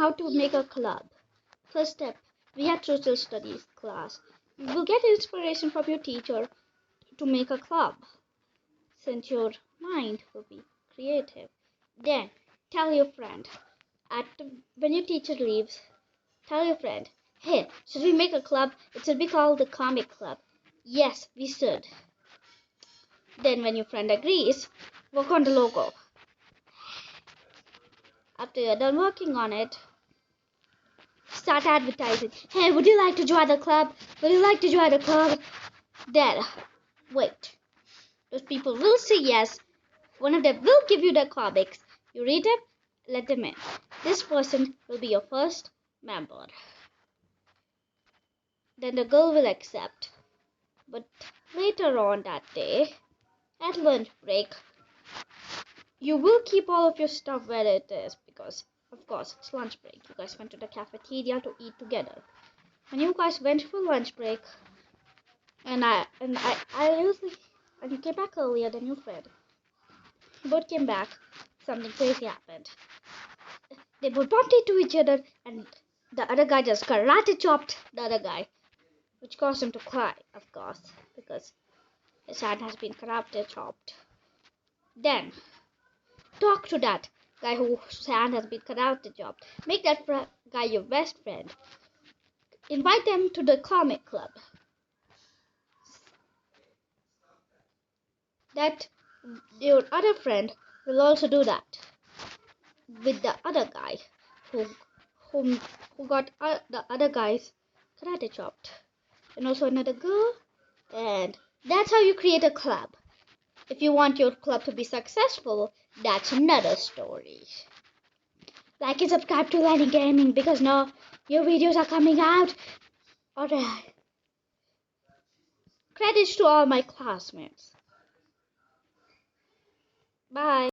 how to make a club. First step, we had social studies class. You will get inspiration from your teacher to make a club, since your mind will be creative. Then tell your friend when your teacher leaves, tell your friend, hey, should we make a club? It should be called the comic club. Yes, we should. Then when your friend agrees, work on the logo. After you're done working on it, start advertising. Hey, would you like to join the club? Would you like to join the club? Then, wait. Those people will say yes. One of them will give you the comics. You read them, let them in. This person will be your first member. Then the girl will accept. But later on that day, at lunch break, you will keep all of your stuff where it is because, of course, it's lunch break. You guys went to the cafeteria to eat together. When you guys went for lunch break, and you came back earlier than your friend. You both came back. Something crazy happened. They both bumped into each other, and the other guy just karate chopped the other guy, which caused him to cry, of course, because his hand has been karate chopped. Then talk to that guy whose hand has been karate chopped. Make that guy your best friend. Invite them to the comic club. That your other friend will also do that with the other guy who got the other guy's karate chopped, and also another girl. And that's how you create a club. If you want your club to be successful, that's another story. Like and subscribe to Lenny Gaming because now new videos are coming out. Alright. Credits to all my classmates. Bye.